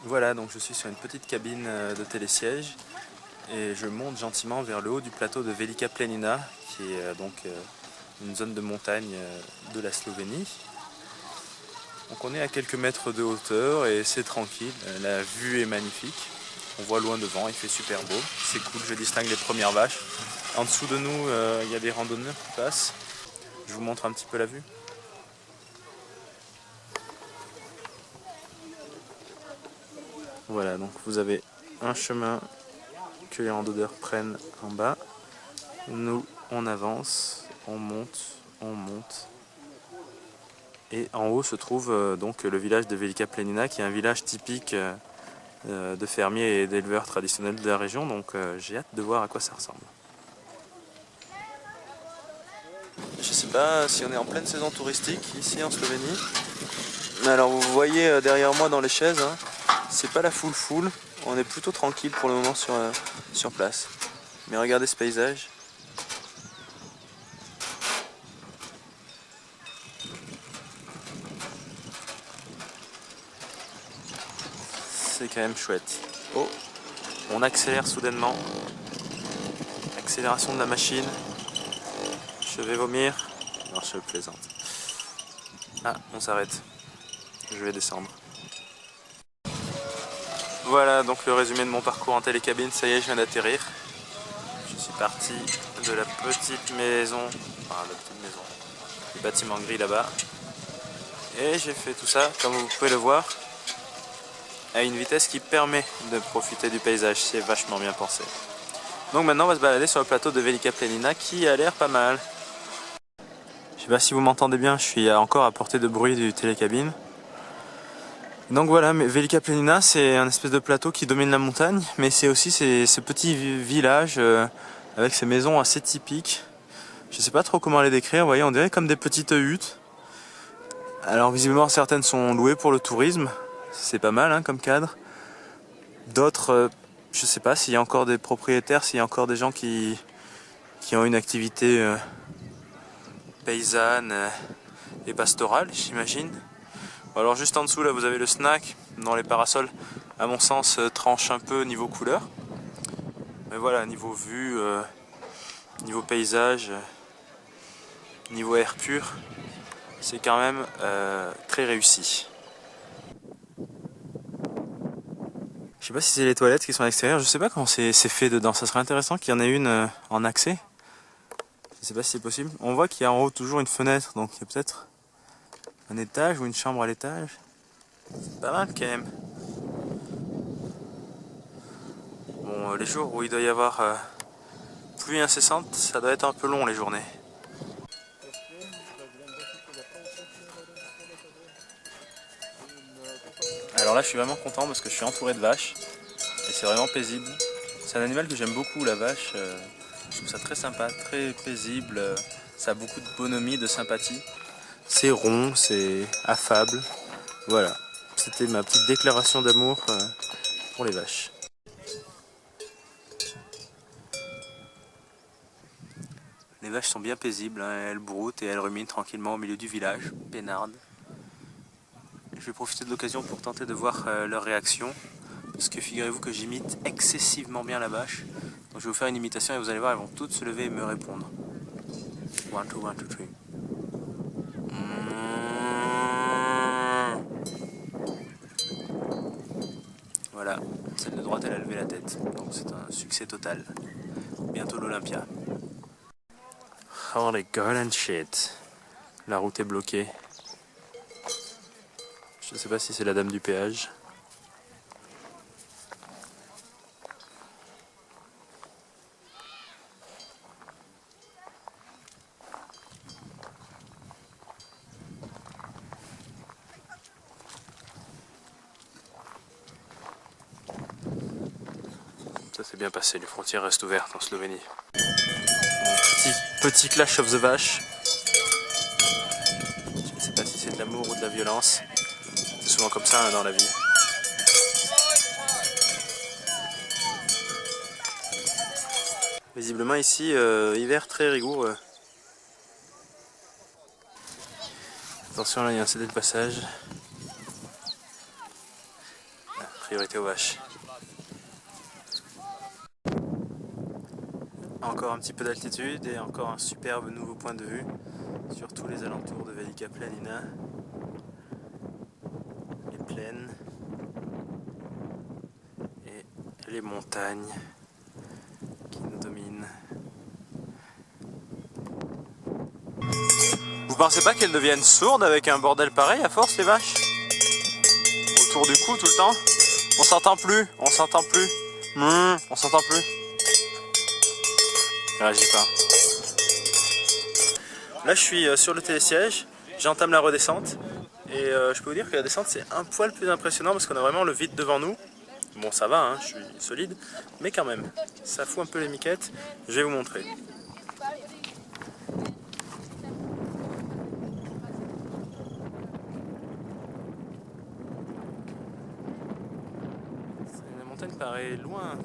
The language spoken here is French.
Voilà, donc je suis sur une petite cabine de télésiège et je monte gentiment vers le haut du plateau de Velika Planina, qui est une zone de montagne de la Slovénie. Donc on est à quelques mètres de hauteur et c'est tranquille, la vue est magnifique. On voit loin devant, il fait super beau, c'est cool, je distingue les premières vaches. En dessous de nous, il y a des randonneurs qui passent. Je vous montre un petit peu la vue. Voilà, donc vous avez un chemin que les randonneurs prennent en bas. Nous, on avance, on monte. Et en haut se trouve donc le village de Velika Planina, qui est un village typique de fermiers et d'éleveurs traditionnels de la région. Donc j'ai hâte de voir à quoi ça ressemble. Je sais pas si on est en pleine saison touristique ici en Slovénie. Alors vous voyez derrière moi dans les chaises, hein, c'est pas la foule. On est plutôt tranquille pour le moment sur place. Mais regardez ce paysage. C'est quand même chouette. Oh, on accélère soudainement. Accélération de la machine. Je vais vomir. Non, je plaisante. Ah, on s'arrête. Je vais descendre. Voilà donc le résumé de mon parcours en télécabine. Ça y est, je viens d'atterrir. Je suis parti de la petite maison, du bâtiment gris là-bas. Et j'ai fait tout ça, comme vous pouvez le voir, à une vitesse qui permet de profiter du paysage. C'est vachement bien pensé. Donc maintenant, on va se balader sur le plateau de Velika Planina qui a l'air pas mal. Je sais pas si vous m'entendez bien, je suis encore à portée de bruit du télécabine. Donc voilà, Velika Planina, c'est un espèce de plateau qui domine la montagne, mais c'est aussi ce petit village avec ses maisons assez typiques. Je sais pas trop comment les décrire, vous voyez, on dirait comme des petites huttes. Alors visiblement certaines sont louées pour le tourisme, c'est pas mal hein, comme cadre. D'autres, je sais pas s'il y a encore des propriétaires, s'il y a encore des gens qui ont une activité paysanne et pastorale, j'imagine. Alors juste en dessous là vous avez le snack, dont les parasols à mon sens tranchent un peu niveau couleur. Mais voilà, niveau vue, niveau paysage, niveau air pur, c'est quand même très réussi. Je sais pas si c'est les toilettes qui sont à l'extérieur, je sais pas comment c'est fait dedans, ça serait intéressant qu'il y en ait une en accès. Je sais pas si c'est possible. On voit qu'il y a en haut toujours une fenêtre, donc il y a peut-être un étage ou une chambre à l'étage. C'est pas mal quand même. Bon, les jours où il doit y avoir pluie incessante, ça doit être un peu long les journées. Alors là je suis vraiment content parce que je suis entouré de vaches et c'est vraiment paisible. C'est un animal que j'aime beaucoup, la vache. Je trouve ça très sympa, très paisible. Ça a beaucoup de bonhomie, de sympathie. C'est rond, c'est affable. Voilà, c'était ma petite déclaration d'amour pour les vaches. Les vaches sont bien paisibles, hein. Elles broutent et elles ruminent tranquillement au milieu du village, peinardes. Je vais profiter de l'occasion pour tenter de voir leur réaction, parce que figurez-vous que j'imite excessivement bien la vache. Donc je vais vous faire une imitation et vous allez voir, elles vont toutes se lever et me répondre. 1, 2, 1, 2, 3. Voilà, celle de droite elle a levé la tête, donc c'est un succès total. Bientôt l'Olympia. Holy golden shit. La route est bloquée. Je sais pas si c'est la dame du péage. Ça s'est bien passé, les frontières restent ouvertes en Slovénie. Petit clash of the vache. Je ne sais pas si c'est de l'amour ou de la violence. C'est souvent comme ça hein, dans la vie. Visiblement ici, hiver très rigoureux. Attention là, il y a un CD de passage. priorité aux vaches. Encore un petit peu d'altitude et encore un superbe nouveau point de vue sur tous les alentours de Velika Planina. Les plaines et les montagnes qui nous dominent. Vous pensez pas qu'elles deviennent sourdes avec un bordel pareil à force, les vaches? Autour du cou tout le temps? On s'entend plus, on s'entend plus. On s'entend plus. Il réagit pas. Là je suis sur le télésiège, j'entame la redescente et je peux vous dire que la descente c'est un poil plus impressionnant parce qu'on a vraiment le vide devant nous. Bon ça va, hein, je suis solide, mais quand même, ça fout un peu les miquettes, je vais vous montrer. La montagne paraît loin